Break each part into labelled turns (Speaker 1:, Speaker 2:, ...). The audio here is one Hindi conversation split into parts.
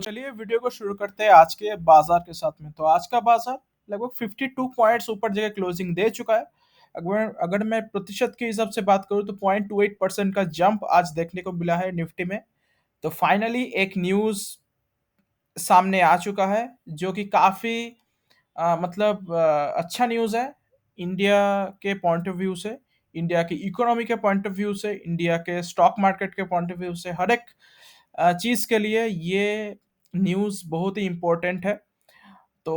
Speaker 1: चलिए वीडियो को शुरू करते हैं आज के बाजार के साथ में। तो आज का बाजार लगभग 52 पॉइंट्स ऊपर जगह क्लोजिंग दे चुका है। अगर अगर मैं प्रतिशत के हिसाब से बात करूं तो 0.28% का जंप आज देखने को मिला है निफ्टी में। तो फाइनली एक न्यूज़ सामने आ चुका है जो कि काफ़ी अच्छा न्यूज़ है इंडिया के पॉइंट ऑफ व्यू से, इंडिया की इकोनॉमी के पॉइंट ऑफ व्यू से, इंडिया के स्टॉक मार्केट के पॉइंट ऑफ व्यू से, हर एक चीज़ के लिए ये न्यूज़ बहुत ही इम्पोर्टेंट है। तो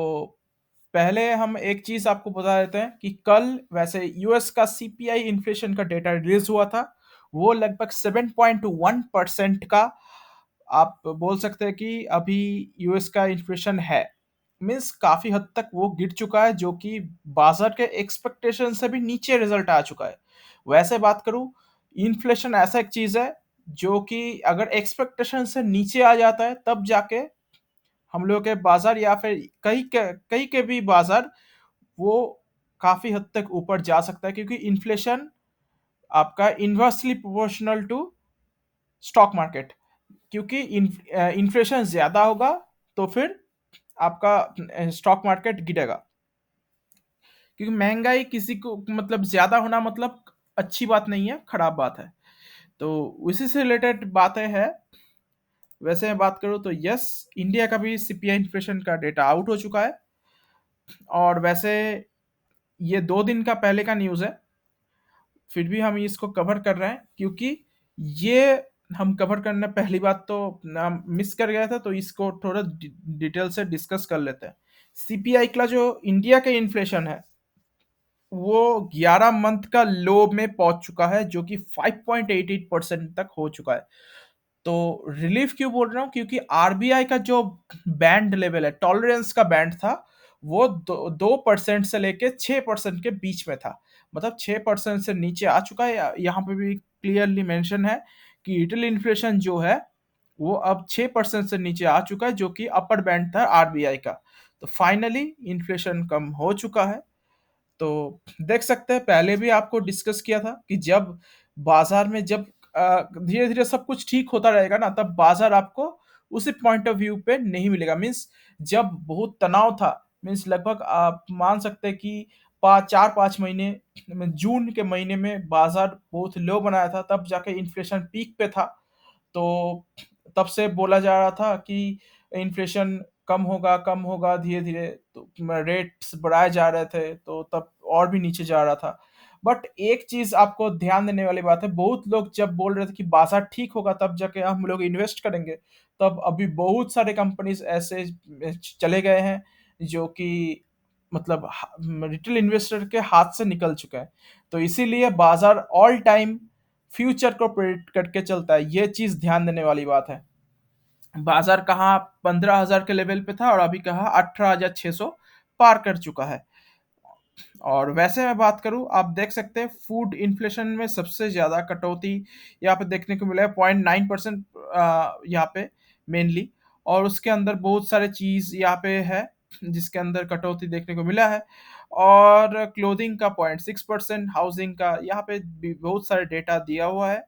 Speaker 1: पहले हम एक चीज़ आपको बता देते हैं कि कल वैसे यूएस का सीपीआई इन्फ्लेशन का डेटा रिलीज हुआ था। वो लगभग 7.1% का आप बोल सकते हैं कि अभी यूएस का इन्फ्लेशन है। मीन्स काफ़ी हद तक वो गिर चुका है जो कि बाजार के एक्सपेक्टेशन से भी नीचे रिजल्ट आ चुका है। वैसे बात करूँ, इन्फ्लेशन ऐसा एक चीज़ है जो कि अगर एक्सपेक्टेशन से नीचे आ जाता है तब जाके हम लोग के बाजार या फिर कहीं के भी बाजार वो काफ़ी हद तक ऊपर जा सकता है, क्योंकि इन्फ्लेशन आपका inversely proportional to stock market. क्योंकि इन्फ्लेशन ज़्यादा होगा तो फिर आपका स्टॉक मार्केट गिरेगा, क्योंकि महंगाई किसी को मतलब ज़्यादा होना मतलब अच्छी बात नहीं है, खराब बात है। तो उसी से रिलेटेड बातें हैं। वैसे मैं बात करूँ तो यस, इंडिया का भी सीपीआई इन्फ्लेशन का डेटा आउट हो चुका है। और वैसे ये 2 दिन का पहले का न्यूज़ है, फिर भी हम इसको कवर कर रहे हैं क्योंकि ये हम कवर करना पहली बात तो मिस कर गया था, तो इसको थोड़ा डिटेल से डिस्कस कर लेते हैं। सीपीआई का जो इंडिया का इन्फ्लेशन है वो 11 मंथ का लो में पहुंच चुका है, जो कि 5.88% तक हो चुका है। तो रिलीफ क्यों बोल रहा हूँ, क्योंकि आरबीआई का जो बैंड लेवल है, टॉलरेंस का बैंड था, वो 2% से लेके 6% के बीच में था। मतलब 6% से नीचे आ चुका है। यहाँ पे भी क्लियरली मेंशन है कि रिटेल इन्फ्लेशन जो है वो अब 6% से नीचे आ चुका है, जो कि अपर बैंड था आरबीआई का। तो फाइनली इन्फ्लेशन कम हो चुका है। तो देख सकते हैं, पहले भी आपको डिस्कस किया था कि जब बाजार में जब धीरे धीरे सब कुछ ठीक होता रहेगा ना, तब बाजार आपको उसी पॉइंट ऑफ व्यू पे नहीं मिलेगा। मीन्स जब बहुत तनाव था, मीन्स लगभग आप मान सकते हैं कि 4-5 महीने, जून के महीने में बाजार बहुत लो बनाया था, तब जाके इन्फ्लेशन पीक पे था। तो तब से बोला जा रहा था कि इन्फ्लेशन कम होगा धीरे-धीरे, तो रेट्स बढ़ाए जा रहे थे, तो तब और भी नीचे जा रहा था। बट एक चीज़ आपको ध्यान देने वाली बात है, बहुत लोग जब बोल रहे थे कि बाजार ठीक होगा तब जाके हम लोग इन्वेस्ट करेंगे, तब अभी बहुत सारे कंपनीज़ ऐसे चले गए हैं जो कि मतलब रिटेल इन्वेस्टर के हाथ से निकल चुके हैं। तो इसीलिए बाजार ऑल टाइम फ्यूचर को प्रेडिक्ट करके चलता है, ये चीज़ ध्यान देने वाली बात है। बाजार कहाँ 15,000 के लेवल पे था और अभी कहाँ 18,600 पार कर चुका है। और वैसे मैं बात करूँ, आप देख सकते हैं फूड इन्फ्लेशन में सबसे ज़्यादा कटौती यहाँ पे देखने को मिला है, 0.9% यहाँ पे मेनली। और उसके अंदर बहुत सारे चीज़ यहाँ पे है जिसके अंदर कटौती देखने को मिला है। और क्लोथिंग का 0.6%, हाउसिंग का यहाँ पे भी बहुत सारे डेटा दिया हुआ है।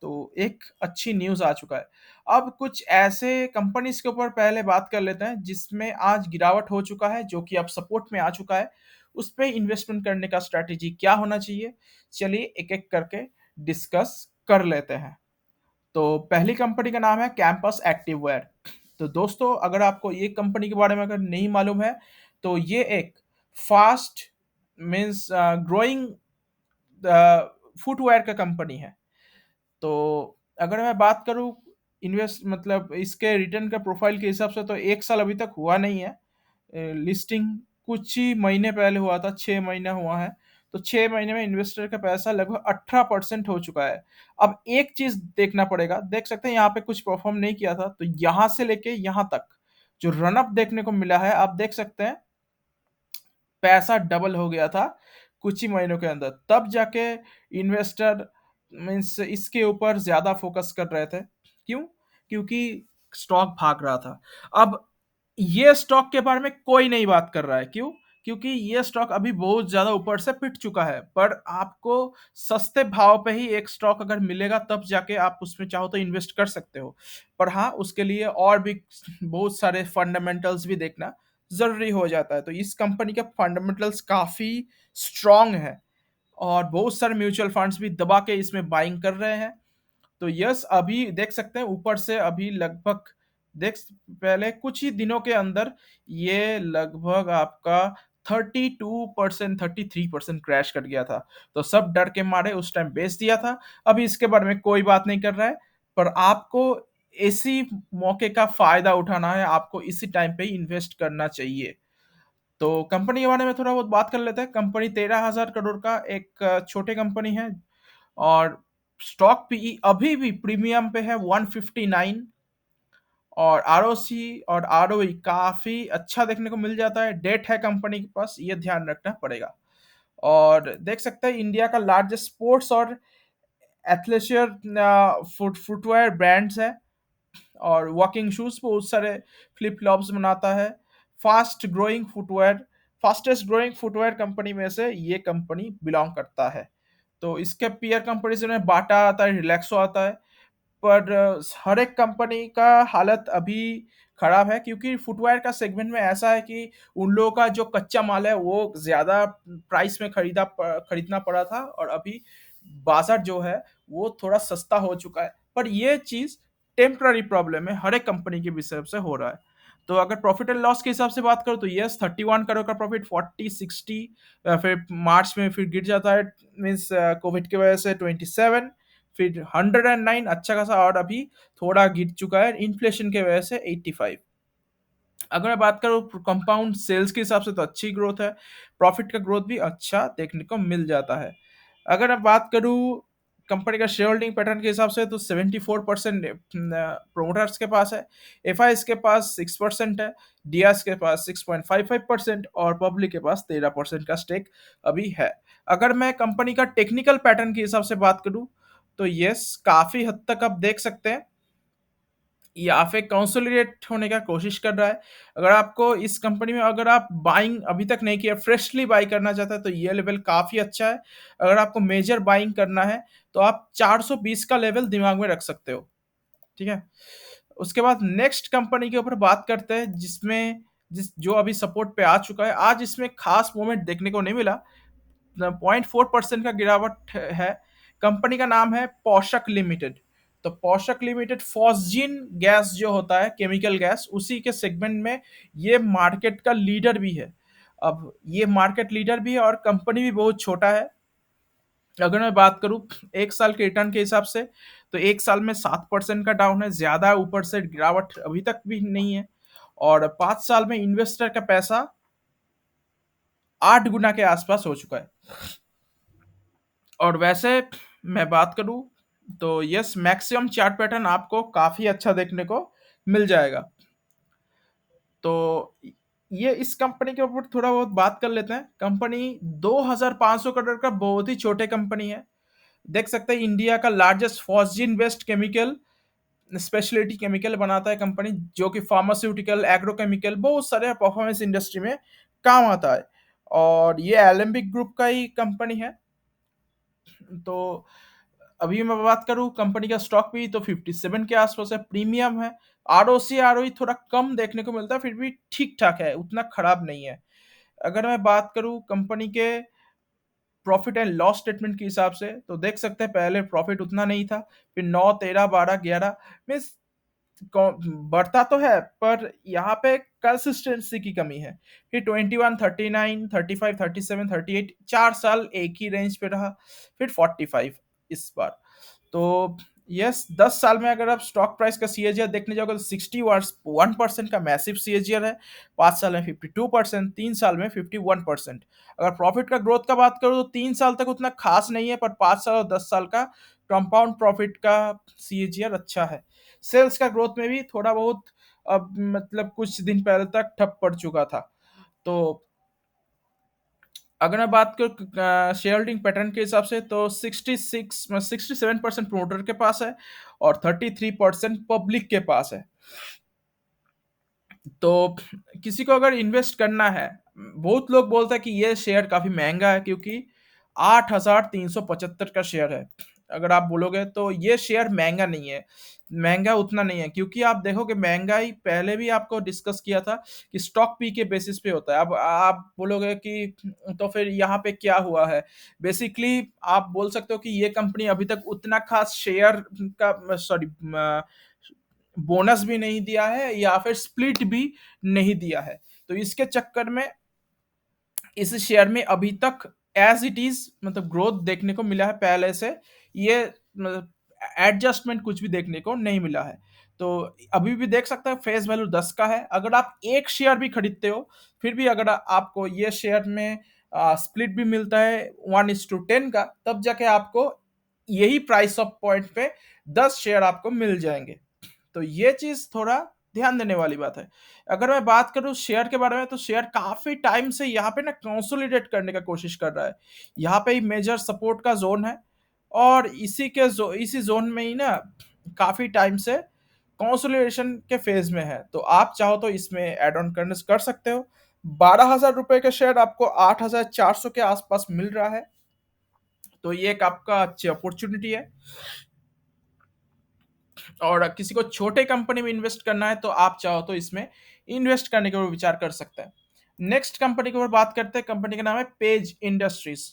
Speaker 1: तो एक अच्छी न्यूज़ आ चुका है। अब कुछ ऐसे कंपनीज़ के ऊपर पहले बात कर लेते हैं जिसमें आज गिरावट हो चुका है, जो कि अब सपोर्ट में आ चुका है। उस पे इन्वेस्टमेंट करने का स्ट्रैटेजी क्या होना चाहिए? चलिए एक-एक करके डिस्कस कर लेते हैं। तो पहली कंपनी का नाम है कैंपस एक्टिववेयर। तो दोस्तों, अगर आपको ये कंपनी के बारे में अगर नहीं मालूम है, तो ये एक फास्ट मीन्स ग्रोइंग फुटवियर का कंपनी है। तो अगर मैं बात करूँ इन्वेस्ट मतलब इसके रिटर्न का प्रोफाइल के हिसाब से, तो 1 साल अभी तक हुआ नहीं है। लिस्टिंग कुछ ही महीने पहले हुआ था, 6 महीना हुआ है। तो 6 महीने में इन्वेस्टर का पैसा लगभग 18% हो चुका है। अब एक चीज़ देखना पड़ेगा, देख सकते हैं यहाँ पे कुछ परफ़ॉर्म नहीं किया था, तो यहाँ से लेके यहाँ तक जो रन अप देखने को मिला है, आप देख सकते हैं पैसा डबल हो गया था कुछ ही महीनों के अंदर। तब जाके इन्वेस्टर मीन्स इसके ऊपर ज़्यादा फ़ोकस कर रहे थे। क्यों? क्योंकि स्टॉक भाग रहा था। अब ये स्टॉक के बारे में कोई नहीं बात कर रहा है। क्यों? क्योंकि ये स्टॉक अभी बहुत ज़्यादा ऊपर से पिट चुका है, पर आपको सस्ते भाव पे ही एक स्टॉक अगर मिलेगा तब जाके आप उसमें चाहो तो इन्वेस्ट कर सकते हो। पर हाँ, उसके लिए और भी बहुत सारे फंडामेंटल्स भी देखना ज़रूरी हो जाता है। तो इस कंपनी के फंडामेंटल्स काफ़ी स्ट्रॉन्ग हैं और बहुत सारे म्यूचुअल फंड्स भी दबा के इसमें बाइंग कर रहे हैं। तो यस, अभी देख सकते हैं ऊपर से अभी लगभग देख पहले कुछ ही दिनों के अंदर ये लगभग आपका 32% 33% क्रैश कर गया था। तो सब डर के मारे उस टाइम बेच दिया था। अभी इसके बारे में कोई बात नहीं कर रहा है, पर आपको इसी मौके का फायदा उठाना है, आपको इसी टाइम पे ही इन्वेस्ट करना चाहिए। तो कंपनी के बारे में थोड़ा बहुत बात कर लेते हैं। कंपनी 13,000 करोड़ का एक छोटे कंपनी है और स्टॉक पीई अभी भी प्रीमियम पे है 159 और आरओसी और आरओई काफी अच्छा देखने को मिल जाता है। डेट है कंपनी के पास, ये ध्यान रखना पड़ेगा। और देख सकते हैं इंडिया का लार्जेस्ट स्पोर्ट्स और एथलेटियर फुटवेयर ब्रांड्स है और वॉकिंग शूज बहुत सारे फ्लिप फ्लॉप्स बनाता है। Fast growing footwear fastest growing footwear company में से ये कंपनी बिलोंग करता है। तो इसके पीयर कंपैरिजन में बाटा आता है, रिलैक्सो आता है। पर हर एक कंपनी का हालत अभी खराब है क्योंकि फुटवेयर का सेगमेंट में ऐसा है कि उन लोगों का जो कच्चा माल है वो ज़्यादा प्राइस में खरीदना पड़ा था और अभी बाजार जो है वो थोड़ा सस्ता हो चुका है। पर ये चीज़ टेम्पररी प्रॉब्लम है, हर एक कंपनी के विषय से हो रहा है। तो अगर प्रॉफिट एंड लॉस के हिसाब से बात करो तो यस, 31 करोड़ का प्रॉफिट 40-60, फिर मार्च में फिर गिर जाता है, मीन्स कोविड की वजह से 27, फिर 109 अच्छा खासा और अभी थोड़ा गिर चुका है इन्फ्लेशन की वजह से 85। अगर मैं बात करूँ कंपाउंड सेल्स के हिसाब से तो अच्छी ग्रोथ है, प्रॉफिट का ग्रोथ भी अच्छा देखने को मिल जाता है। अगर मैं बात करूँ कंपनी का शेयर होल्डिंग पैटर्न के हिसाब से तो 74% प्रोमोटर्स के पास है, एफ के पास 6% है, डी के पास 6.55% और पब्लिक के पास 13% का स्टेक अभी है। अगर मैं कंपनी का टेक्निकल पैटर्न के हिसाब से बात करूँ तो यस, काफ़ी हद तक आप देख सकते हैं या फिर कंसोलिडेट होने का कोशिश कर रहा है। अगर आपको इस कंपनी में अगर आप बाइंग अभी तक नहीं किया, फ्रेशली बाई करना चाहते हैं तो ये लेवल काफ़ी अच्छा है। अगर आपको मेजर बाइंग करना है तो आप 420 का लेवल दिमाग में रख सकते हो। ठीक है? उसके बाद नेक्स्ट कंपनी के ऊपर बात करते हैं जिसमें जिस जो अभी सपोर्ट पे आ चुका है। आज इसमें खास मूवमेंट देखने को नहीं मिला, 0.4% का गिरावट है। कंपनी का नाम है पोषक लिमिटेड। तो पोषक लिमिटेड फॉस्जिन गैस जो होता है केमिकल गैस, उसी के सेगमेंट में ये मार्केट का लीडर भी है। अब ये मार्केट लीडर भी है और कंपनी भी बहुत छोटा है। अगर मैं बात करूं एक साल के रिटर्न के हिसाब से तो एक साल में 7% का डाउन है, ज्यादा ऊपर से गिरावट अभी तक भी नहीं है। और 5 साल में इन्वेस्टर का पैसा 8 गुना के आसपास हो चुका है। और वैसे मैं बात करूँ तो यस, मैक्सिमम चार्ट पैटर्न आपको काफ़ी अच्छा देखने को मिल जाएगा। तो ये इस कंपनी के ऊपर थोड़ा बहुत बात कर लेते हैं। कंपनी 2500 करोड़ का बहुत ही छोटे कंपनी है। देख सकते हैं इंडिया का largest phosgene based chemical speciality chemical बनाता है कंपनी, जो कि फार्मास्यूटिकल एग्रोकेमिकल बहुत सारे परफॉर्मेंस इंडस्ट्री में काम आता है। और ये एलेम्बिक ग्रुप का ही कंपनी है। तो अभी मैं बात करूँ कंपनी का स्टॉक भी तो 57 के आसपास है, प्रीमियम है। आरओसी आरओई थोड़ा कम देखने को मिलता है, फिर भी ठीक ठाक है, उतना खराब नहीं है। अगर मैं बात करूँ कंपनी के प्रॉफिट एंड लॉस स्टेटमेंट के हिसाब से तो देख सकते हैं पहले प्रॉफिट उतना नहीं था, फिर 9, 13, 12, 11 मीन्स बढ़ता तो है पर यहाँ पे कंसिस्टेंसी की कमी है। फिर 21, 39, 35, 37, 38 4 साल एक ही रेंज पे रहा, फिर 45 इस बार। तो यस, 10 साल में अगर आप स्टॉक प्राइस का सीएजीआर देखने जाओगे तो 61% का मैसिव सीएजीआर है, 5 साल में 52%, 3 साल में 51%। अगर प्रॉफिट का ग्रोथ का बात करूँ तो 3 साल तक उतना खास नहीं है, पर 5 साल और 10 साल का कंपाउंड प्रॉफिट का सीएजीआर अच्छा है। सेल्स का ग्रोथ में भी थोड़ा बहुत अब मतलब कुछ दिन पहले तक ठप पड़ चुका था। तो अगर मैं बात करूँ शेयर होल्डिंग पैटर्न के हिसाब से तो 67% प्रोमोटर के पास है और 33% पब्लिक के पास है। तो किसी को अगर इन्वेस्ट करना है, बहुत लोग बोलते हैं कि ये शेयर काफ़ी महँगा है क्योंकि 8,375 का शेयर है। अगर आप बोलोगे तो ये शेयर महँगा नहीं है, महँगा उतना नहीं है क्योंकि आप देखोगे महँगाई पहले भी आपको डिस्कस किया था कि स्टॉक पी के बेसिस पे होता है। अब आप बोलोगे कि तो फिर यहाँ पे क्या हुआ है? बेसिकली आप बोल सकते हो कि ये कंपनी अभी तक उतना ख़ास शेयर का सॉरी बोनस भी नहीं दिया है या फिर स्प्लिट भी नहीं दिया है। तो इसके चक्कर में इस शेयर में अभी तक एज इट इज मतलब ग्रोथ देखने को मिला है पहले से। ये मतलब एडजस्टमेंट कुछ भी देखने को नहीं मिला है। तो अभी भी देख सकते हैं फेस वैल्यू 10 का है। अगर आप एक शेयर भी खरीदते हो फिर भी अगर आपको ये शेयर में स्प्लिट भी मिलता है 1:10 का, तब जाके आपको यही प्राइस ऑफ पॉइंट पे 10 शेयर आपको मिल जाएंगे। तो ये चीज़ थोड़ा ध्यान देने वाली बात है। अगर मैं बात करूँ शेयर के बारे में तो शेयर काफ़ी टाइम से यहाँ पे ना कंसोलिडेट करने का कोशिश कर रहा है। यहाँ पे ही मेजर सपोर्ट का ज़ोन है और इसी ज़ोन में ही ना काफ़ी टाइम से कंसोलिडेशन के फ़ेज़ में है। तो आप चाहो तो इसमें ऐड ऑन करने कर सकते हो। ₹12,000 का शेयर आपको 8,400 के आसपास मिल रहा है। तो ये एक आपका अच्छी अपॉर्च्युनिटी है। और किसी को छोटे कंपनी में इन्वेस्ट करना है तो आप चाहो तो इसमें इन्वेस्ट करने के ऊपर विचार कर सकते हैं। नेक्स्ट कंपनी के ऊपर बात करते हैं। कंपनी का नाम है पेज इंडस्ट्रीज।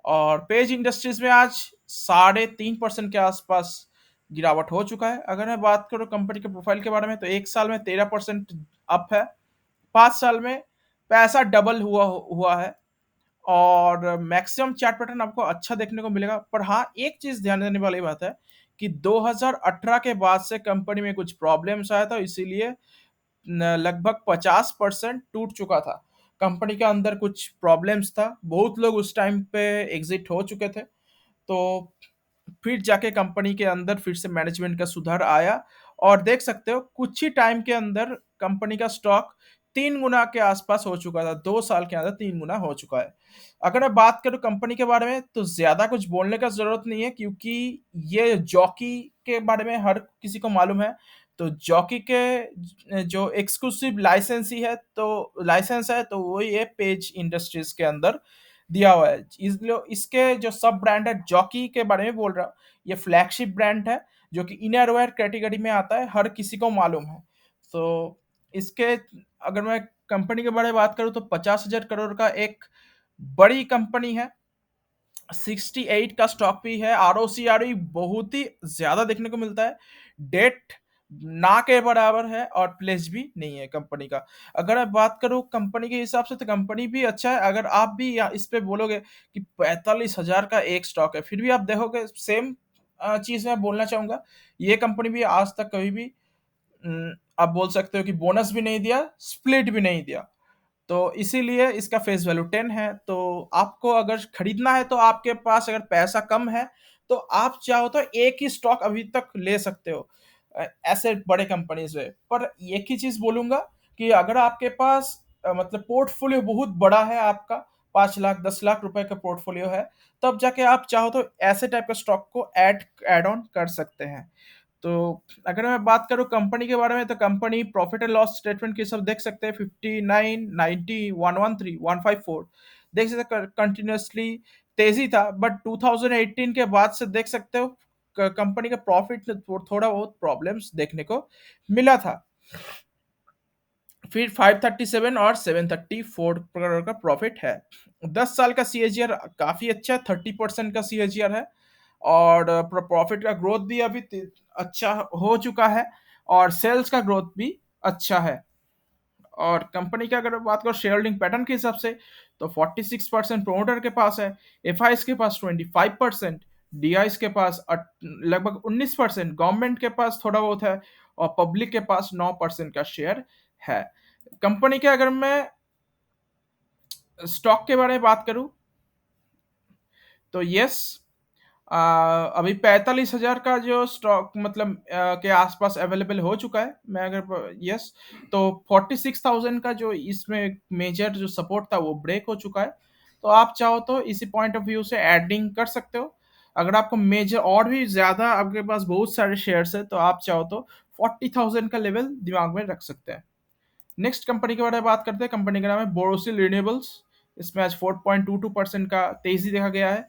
Speaker 1: और पेज इंडस्ट्रीज में आज 3.5% के आसपास गिरावट हो चुका है। अगर मैं बात करूं कंपनी के प्रोफाइल के बारे में तो एक साल में 13% अप है, 5 साल में पैसा डबल हुआ है और मैक्सिमम चार्ट पैटर्न आपको अच्छा देखने को मिलेगा। पर हाँ, एक चीज़ ध्यान देने वाली बात है कि 2018 के बाद से कंपनी में कुछ प्रॉब्लम्स आया था, इसीलिए लगभग 50% टूट चुका था। कंपनी के अंदर कुछ प्रॉब्लम्स था, बहुत लोग उस टाइम पे एग्जिट हो चुके थे। तो फिर जाके कंपनी के अंदर फिर से मैनेजमेंट का सुधार आया और देख सकते हो कुछ ही टाइम के अंदर कंपनी का स्टॉक 3 गुना के आसपास हो चुका था। 2 साल के अंदर 3 गुना हो चुका है। अगर मैं बात करूं कंपनी के बारे में तो ज्यादा कुछ बोलने का जरूरत नहीं है क्योंकि ये जॉकी के बारे में हर किसी को मालूम है। तो जॉकी के जो एक्सक्लूसिव लाइसेंस है तो वो ये पेज इंडस्ट्रीज के अंदर दिया हुआ है। इसलिए इसके जो सब ब्रांड है जॉकी के बारे में बोल रहा हूँ। ये फ्लैगशिप ब्रांड है जो कि इनरवेयर कैटेगरी में आता है, हर किसी को मालूम है। तो इसके अगर मैं कंपनी के बारे में बात करूँ तो 50,000 करोड़ का एक बड़ी कंपनी है। 68 का स्टॉक भी है। आरओसीआरई बहुत ही ज्यादा देखने को मिलता है। डेट ना के बराबर है और प्लेस भी नहीं है कंपनी का। अगर मैं बात करूं कंपनी के हिसाब से तो कंपनी भी अच्छा है। अगर आप भी इस पे बोलोगे कि 45,000 का एक स्टॉक है फिर भी आप देखोगे सेम चीज मैं बोलना चाहूंगा। ये कंपनी भी आज तक कभी भी आप बोल सकते हो कि बोनस भी नहीं दिया, स्प्लिट भी नहीं दिया। तो इसीलिए इसका फेस वैल्यू 10 है। तो आपको अगर खरीदना है तो आपके पास अगर पैसा कम है तो आप चाहो तो एक ही स्टॉक अभी तक ले सकते हो ऐसे बड़े कंपनीज में। पर एक ही चीज बोलूंगा कि अगर आपके पास मतलब पोर्टफोलियो बहुत बड़ा है आपका, 5 लाख 10 लाख रुपए का पोर्टफोलियो है, तब जाके आप चाहो तो ऐसे टाइप का स्टॉक को ऐड ऑन कर सकते हैं। तो अगर मैं बात करूँ कंपनी के बारे में तो company profit and loss statement के सब देख सकते हैं। 59, 90, 113, 154 देख सकते हैं। कंटिन्यूसली तेजी था बट 2018 के बाद से देख सकते हो कंपनी का प्रॉफिट थोड़ा बहुत प्रॉब्लम्स देखने को मिला था। फिर 537 और 734 करोड़ का प्रॉफिट है। 10 साल का सीएजीआर काफी अच्छा है, 30% का सीएजीआर है। और प्रॉफिट का ग्रोथ भी अभी अच्छा हो चुका है और सेल्स का ग्रोथ भी अच्छा है। और कंपनी की अगर बात करो शेयर होल्डिंग पैटर्न के हिसाब से तो 46% प्रोमोटर के पास है, एफआईएस के पास 25%, डीआईएस के पास लगभग 19%, गवर्नमेंट के पास थोड़ा बहुत है और पब्लिक के पास 9% का शेयर है। कंपनी के अगर मैं स्टॉक के बारे में बात करूं तो यस, अभी 45,000 का जो स्टॉक मतलब के आसपास अवेलेबल हो चुका है। मैं अगर यस तो 46,000 का जो इसमें मेजर जो सपोर्ट था वो ब्रेक हो चुका है। तो आप चाहो तो इसी पॉइंट ऑफ व्यू से एडिंग कर सकते हो। अगर आपको मेजर और भी ज्यादा आपके पास बहुत सारे शेयर्स है तो आप चाहो तो 40,000 का लेवल दिमाग में रख सकते हैं। नेक्स्ट कंपनी के बारे में बात करते हैं। कंपनी का नाम है बोरोसिल रिन्यूएबल्स। इसमें आज 4.22% का तेजी देखा गया है।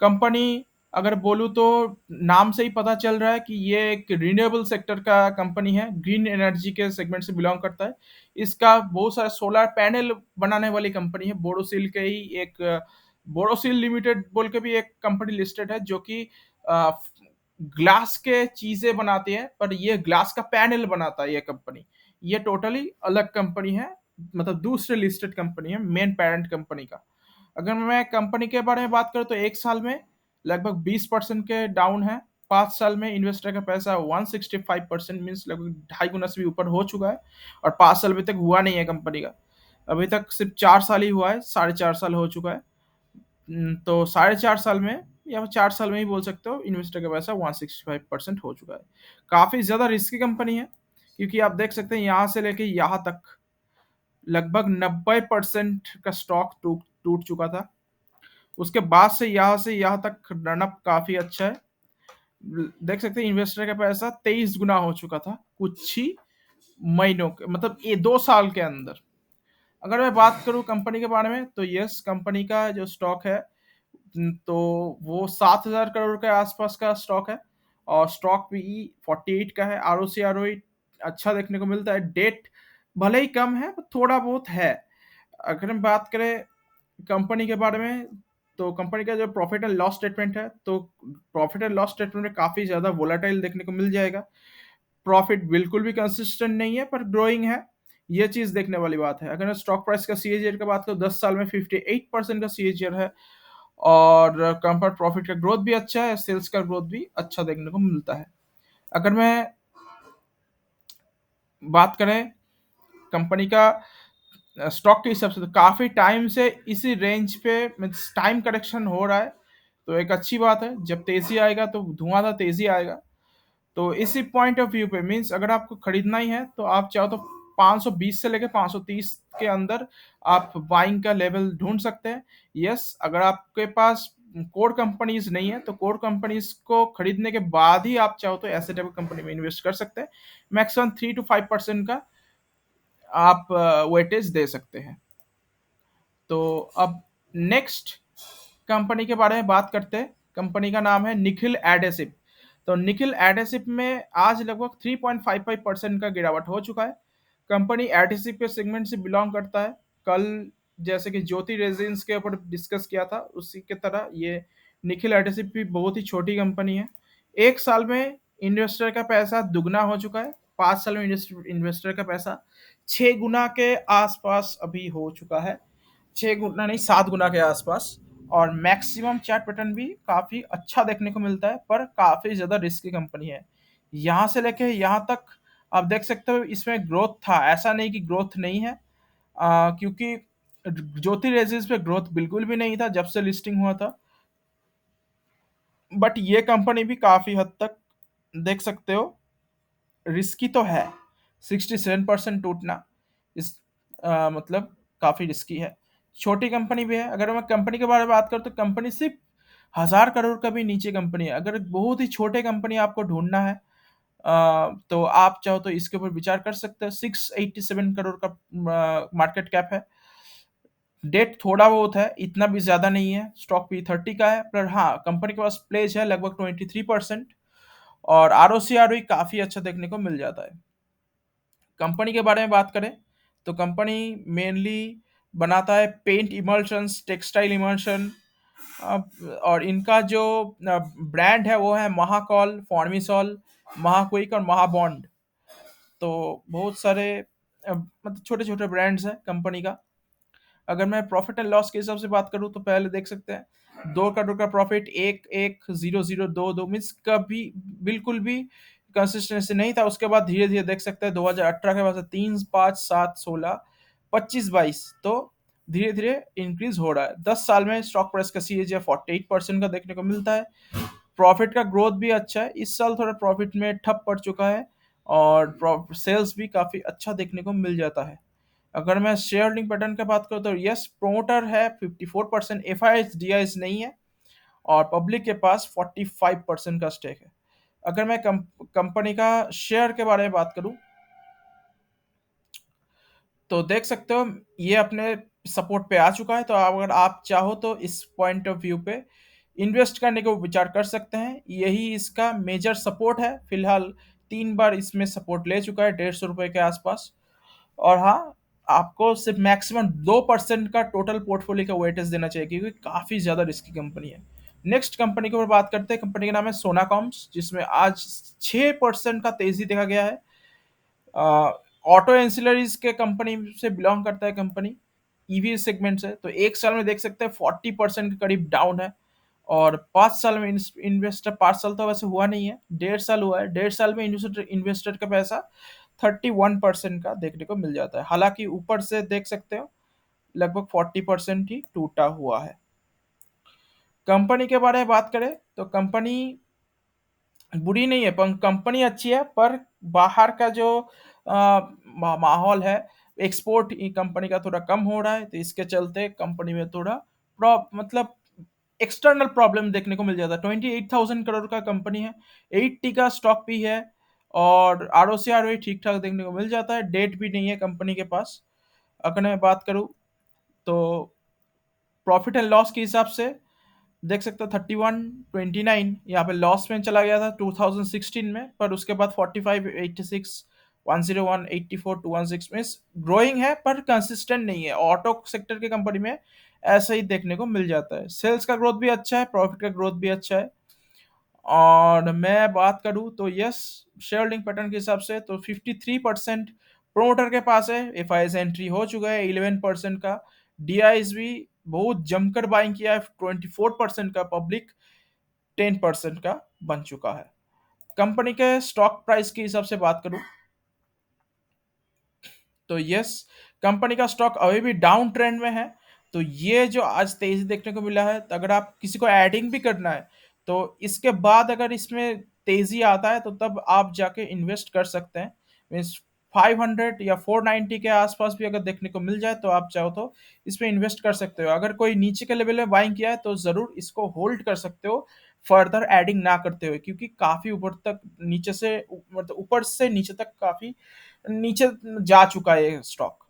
Speaker 1: कंपनी, अगर बोलूँ तो नाम से ही पता चल रहा है कि ये एक रिन्यूएबल सेक्टर का कंपनी है, ग्रीन एनर्जी के सेगमेंट से बिलोंग करता है। इसका बहुत सारा सोलर पैनल बनाने वाली कंपनी है। बोरोसिल के ही एक बोरोसिल लिमिटेड बोल के भी एक कंपनी लिस्टेड है, जो कि ग्लास के चीजें बनाती है, पर ये ग्लास का पैनल बनाता है ये कंपनी। ये टोटली अलग कंपनी है, मतलब दूसरे लिस्टेड कंपनी है मेन पेरेंट कंपनी का। अगर मैं कंपनी के बारे में बात करूँ तो 1 साल में लगभग 20% के डाउन है। 5 साल में इन्वेस्टर का पैसा 165% मीन्स लगभग ढाई गुना से भी ऊपर हो चुका है। और 5 साल अभी तक हुआ नहीं है कंपनी का। अभी तक सिर्फ 4 साल ही हुआ है, साढ़े 4 साल हो चुका है। तो साढ़े 4 साल में या 4 साल में ही बोल सकते हो, इन्वेस्टर का पैसा 165% हो चुका है। काफ़ी ज़्यादा रिस्की कंपनी है, क्योंकि आप देख सकते हैं यहाँ से लेके यहाँ तक लगभग 90% का स्टॉक टूट टूट चुका था। उसके बाद से यहाँ तक रन अप काफ़ी अच्छा है। देख सकते हैं इन्वेस्टर का पैसा 23 गुना हो चुका था कुछ ही महीनों के, मतलब ये 2 साल के अंदर। अगर मैं बात करूँ कंपनी के बारे में तो यस, कंपनी का जो स्टॉक है तो वो 7,000 करोड़ के आसपास का स्टॉक है। और स्टॉक पीई 48 का है। आरओसी आरओई अच्छा देखने को मिलता है। डेट भले ही कम है पर थोड़ा बहुत है। अगर हम बात करें कंपनी के बारे में तो कंपनी का जो प्रॉफिट एंड लॉस स्टेटमेंट है, तो प्रॉफिट एंड लॉस स्टेटमेंट में काफ़ी ज़्यादा वोलेटाइल देखने को मिल जाएगा। प्रॉफिट बिल्कुल भी कंसिस्टेंट नहीं है पर ग्रोइंग है, ये चीज़ देखने वाली बात है। अगर मैं स्टॉक प्राइस का सीएजीआर की बात करूँ 10 साल में 58% का सीएजीआर है। और कंपनी प्रॉफिट का ग्रोथ भी अच्छा है, सेल्स का ग्रोथ भी अच्छा देखने को मिलता है। अगर मैं बात करें कंपनी का स्टॉक के हिसाब से, तो काफ़ी टाइम से इसी रेंज पे मीन्स टाइम करेक्शन हो रहा है। तो एक अच्छी बात है, जब तेज़ी आएगा तो धुआंधार तेज़ी आएगा। तो इसी पॉइंट ऑफ व्यू पे मीन्स अगर आपको खरीदना ही है तो आप चाहो तो 520 से लेकर 530 के अंदर आप बाइंग का लेवल ढूंढ सकते हैं। यस, अगर आपके पास कोर कंपनीज नहीं है तो कोर कंपनीज को खरीदने के बाद ही आप चाहो तो ऐसे टाइप कंपनी में इन्वेस्ट कर सकते हैं। मैक्सिमम 3 to 5% का आप वेटेज दे सकते हैं। तो अब नेक्स्ट कंपनी के बारे में बात करते हैं। कंपनी का नाम है निखिल एडेसिव। तो निखिल एडेसिव में आज लगभग 3.55% का गिरावट हो चुका है। कंपनी एडेसिव के सेगमेंट से बिलोंग करता है। कल जैसे कि ज्योति रेजिन्स के ऊपर डिस्कस किया था, उसी की तरह ये निखिल एडेसिव भी बहुत ही छोटी कंपनी है। 1 साल में इन्वेस्टर का पैसा दुगना हो चुका है। 5 साल में इन्वेस्टर का पैसा 6 गुना के आसपास अभी हो चुका है। 6 गुना नहीं, 7 गुना के आसपास। और मैक्सिमम चार्ट पैटर्न भी काफ़ी अच्छा देखने को मिलता है, पर काफ़ी ज़्यादा रिस्की कंपनी है। यहाँ से लेके यहाँ तक आप देख सकते हो इसमें ग्रोथ था, ऐसा नहीं कि ग्रोथ नहीं है। क्योंकि ज्योति रेजिस पे ग्रोथ बिल्कुल भी नहीं था जब से लिस्टिंग हुआ था। बट ये कंपनी भी काफ़ी हद तक देख सकते हो रिस्की तो है। 67% टूटना इस मतलब काफ़ी रिस्की है। छोटी कंपनी भी है। अगर मैं कंपनी के बारे में बात करूँ तो कंपनी सिर्फ 1,000 करोड़ का भी नीचे कंपनी है। अगर बहुत ही छोटे कंपनी आपको ढूंढना है तो आप चाहो तो इसके ऊपर विचार कर सकते हो। 687 करोड़ का मार्केट कैप है। डेट थोड़ा बहुत है, इतना भी ज़्यादा नहीं है। स्टॉक पी 30 का है, पर हाँ कंपनी के पास प्लेज है लगभग 23%। और आर ओ सी आर काफ़ी अच्छा देखने को मिल जाता है। कंपनी के बारे में बात करें तो कंपनी मेनली बनाता है पेंट इमल्शंस, टेक्सटाइल इमल्शन। और इनका जो ब्रांड है वो है महाकॉल, फॉर्मिसॉल, महाक्विक और महाबॉन्ड। तो बहुत सारे मतलब छोटे छोटे ब्रांड्स हैं कंपनी का। अगर मैं प्रॉफिट एंड लॉस के हिसाब से बात करूँ तो पहले देख सकते हैं 2 करोड़ का प्रॉफिट, 1,1,0,022 मीन्स कभी बिल्कुल भी कंसिस्टेंसी नहीं था। उसके बाद धीरे धीरे देख सकते हैं 2018 के बाद से 3, 5, 7, 16, 25, 22 तो धीरे धीरे इंक्रीज हो रहा है। 10 साल में स्टॉक प्राइस का सीएजीआर 48% का देखने को मिलता है। प्रॉफिट का ग्रोथ भी अच्छा है। इस साल थोड़ा प्रॉफिट में ठप पड़ चुका है। और सेल्स भी काफ़ी अच्छा देखने को मिल जाता है। अगर मैं शेयर होल्डिंग पैटर्न की बात करूँ तो यस, प्रोमोटर है 54%, F I S D I S नहीं है। और पब्लिक के पास 45% का स्टेक है। अगर मैं कंपनी का शेयर के बारे में बात करूँ तो देख सकते हो ये अपने सपोर्ट पे आ चुका है, तो अगर आप चाहो तो इस पॉइंट ऑफ व्यू पे इन्वेस्ट करने को विचार कर सकते हैं। यही इसका मेजर सपोर्ट है। फिलहाल 3 बार इसमें सपोर्ट ले चुका है 150 रुपए के आसपास। और हाँ, आपको सिर्फ मैक्सिमम 2% का टोटल पोर्टफोलियो का वेटेज देना चाहिए, क्योंकि काफ़ी ज़्यादा रिस्की कंपनी है। नेक्स्ट कंपनी के ऊपर बात करते हैं। कंपनी का नाम है सोनाकॉम्स, जिसमें आज 6% का तेजी देखा गया है। ऑटो एंसिलरीज के कंपनी से बिलोंग करता है कंपनी, ईवी सेगमेंट से। तो एक साल में देख सकते हैं 40% के करीब डाउन है। और 5 साल में इन्वेस्टर, 5 साल तो वैसे हुआ नहीं है, 1.5 साल हुआ है। 1.5 साल में इन्वेस्टर इन्वेस्टर का पैसा 31% का देखने को मिल जाता है। हालांकि ऊपर से देख सकते हो लगभग 40% ही टूटा हुआ है। कंपनी के बारे में बात करें तो कंपनी बुरी नहीं है, पर कंपनी अच्छी है। पर बाहर का जो माहौल है, एक्सपोर्ट कंपनी का थोड़ा कम हो रहा है, तो इसके चलते कंपनी में थोड़ा मतलब एक्सटर्नल प्रॉब्लम देखने को मिल जाता है। 28,000 करोड़ का कंपनी है, 80 का स्टॉक भी है, और आर ओ सी आर ठीक ठाक देखने को मिल जाता है। डेट भी नहीं है कंपनी के पास। अगर मैं बात करूँ तो प्रॉफिट एंड लॉस के हिसाब से देख सकते हो 3129 यहाँ पे लॉस में चला गया था 2016 में, पर उसके बाद 45, 86, 101, 84, 216 में ग्रोइंग है, पर कंसिस्टेंट नहीं है। ऑटो सेक्टर की कंपनी में ऐसा ही देखने को मिल जाता है। सेल्स का ग्रोथ भी अच्छा है, प्रॉफिट का ग्रोथ भी अच्छा है। और मैं बात करूं तो यस, शेयर होल्डिंग पैटर्न के हिसाब से तो 53% प्रोमोटर के पास है। एफ आई एस एंट्री हो चुका है 11% का। डी आई भी बहुत जमकर बाइंग किया है 24% का। पब्लिक 10% का बन चुका है। कंपनी के स्टॉक प्राइस के हिसाब से बात करूं तो यस, कंपनी का स्टॉक अभी भी डाउन ट्रेंड में है। तो ये जो आज तेजी देखने को मिला है, तो अगर आप किसी को एडिंग भी करना है तो इसके बाद अगर इसमें तेजी आता है तो तब आप जाके इन्वेस्ट कर सकते हैं। मीन्स 500 या 490 के आसपास भी अगर देखने को मिल जाए तो आप चाहो तो इसमें इन्वेस्ट कर सकते हो। अगर कोई नीचे के लेवल में बाइंग किया है तो ज़रूर इसको होल्ड कर सकते हो, फर्दर एडिंग ना करते हुए, क्योंकि काफ़ी ऊपर तक नीचे से मतलब ऊपर से नीचे तक काफ़ी नीचे जा चुका है ये स्टॉक।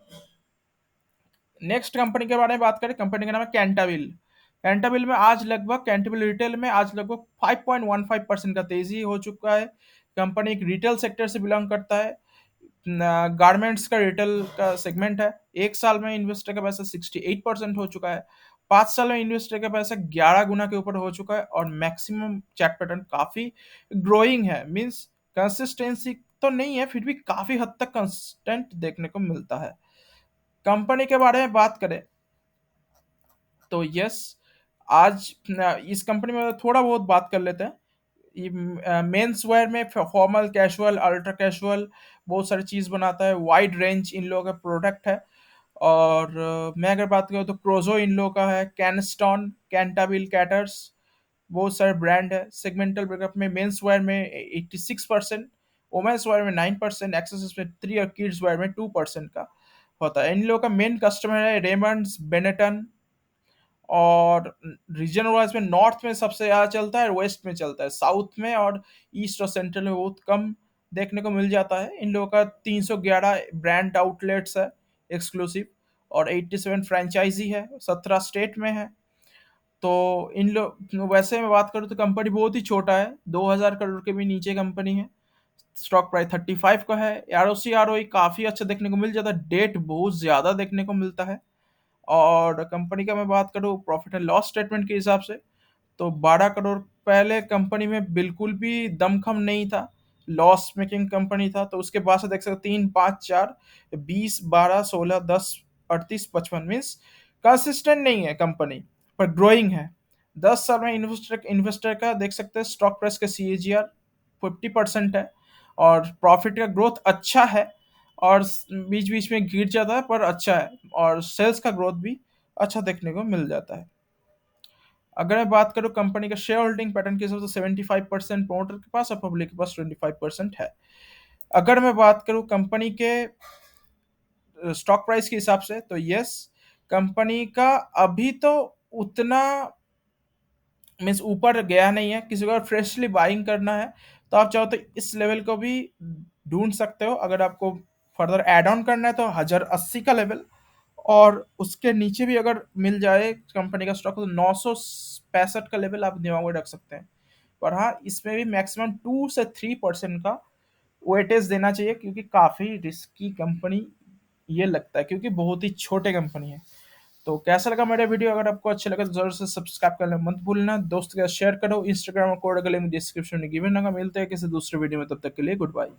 Speaker 1: नेक्स्ट कंपनी के बारे में बात करें, कंपनी का नाम है कैंटाविल। कैंटाविल में आज लगभग, कैंटाविल रिटेल में आज लगभग 5.15% का तेजी हो चुका है। कंपनी एक रिटेल सेक्टर से बिलोंग करता है, गारमेंट्स का रिटेल का सेगमेंट है। एक साल में इन्वेस्टर का पैसा 68% हो चुका है। 5 साल में इन्वेस्टर का पैसा 11 गुना के ऊपर हो चुका है। और मैक्सिमम चैट पैटर्न काफी ग्रोइंग है। मीन्स कंसिस्टेंसी तो नहीं है, फिर भी काफी हद तक कंसिस्टेंट देखने को मिलता है। कंपनी के बारे में बात करें तो यस, आज इस कंपनी में थोड़ा बहुत बात कर लेते हैं। ये मेंस वेयर में फॉर्मल, कैजुअल, अल्ट्रा कैजुअल बहुत सारी चीज़ बनाता है। वाइड रेंज इन लोगों का प्रोडक्ट है। और मैं अगर बात करूँ तो क्रोजो इन लोगों का है, कैनस्टॉन, कैंटाबिल, कैटर्स, बहुत सारे ब्रांड है। सेगमेंटल ब्रेकअप में मेंस वेयर में 86%, वुमेन्स वेयर में 9%, एक्सेसरीज में 3 और किड्स वेयर में 2% का होता है। इन लोगों का मेन कस्टमर है रेमंड्स, बेनेटन। और रीजन वाइज में नॉर्थ में सबसे ज़्यादा चलता है, वेस्ट में चलता है, साउथ में और ईस्ट और सेंट्रल में बहुत कम देखने को मिल जाता है। इन लोगों का 311 ब्रांड आउटलेट्स है एक्सक्लूसिव, और 87 फ्रेंचाइजी है, 17 स्टेट में है। तो इन लोग, वैसे मैं बात करूँ तो कंपनी बहुत ही छोटा है, 2,000 करोड़ के भी नीचे कंपनी है। स्टॉक प्राइस 35 का है। आर ओ काफ़ी अच्छा देखने को मिल जाता है, डेट बहुत ज़्यादा देखने को मिलता है। और कंपनी का मैं बात करूँ प्रॉफिट एंड लॉस स्टेटमेंट के हिसाब से तो 12 करोड़, पहले कंपनी में बिल्कुल भी दमखम नहीं था, लॉस मेकिंग कंपनी था। तो उसके बाद से देख सकते 3, 5, 4, 20, 12, 16, 10, 38, 55 मीन्स कंसिस्टेंट नहीं है कंपनी, पर ग्रोइंग है। 10 साल में इन्वेस्टर इन्वेस्टर का देख सकते हैं स्टॉक प्राइस का सी ए जी आर 50% है। और प्रॉफिट का ग्रोथ अच्छा है, और बीच बीच में गिर जाता है पर अच्छा है। और सेल्स का ग्रोथ भी अच्छा देखने को मिल जाता है। अगर मैं बात करूँ कंपनी का शेयर होल्डिंग पैटर्न के हिसाब से 75% प्रोमोटर के पास और पब्लिक के पास 25% है। अगर मैं बात करूँ कंपनी के स्टॉक प्राइस के हिसाब से तो यस, कंपनी का अभी तो उतना मीन्स ऊपर गया नहीं है। किसी को अगर फ्रेशली बाइंग करना है तो आप चाहो तो इस लेवल को भी ढूंढ सकते हो, अगर आपको फर्दर ऐड ऑन करना है तो 1080 का लेवल, और उसके नीचे भी अगर मिल जाए कंपनी का स्टॉक तो 965 का लेवल आप दिमाग में रख सकते हैं। पर हाँ, इसमें भी मैक्सिमम 2 से 3% का वेटेज देना चाहिए, क्योंकि काफ़ी रिस्की कंपनी ये लगता है, क्योंकि बहुत ही छोटे कंपनी है। तो कैसा लगा मेरा वीडियो? अगर आपको अच्छा लगा तो जरूर से सब्सक्राइब करना मत भूलना, दोस्त के साथ शेयर करो। इंस्टाग्राम और कोड का लिंक डिस्क्रिप्शन में गिवन होगा। मिलते हैं किसी दूसरे वीडियो में, तब तक के लिए गुड बाय।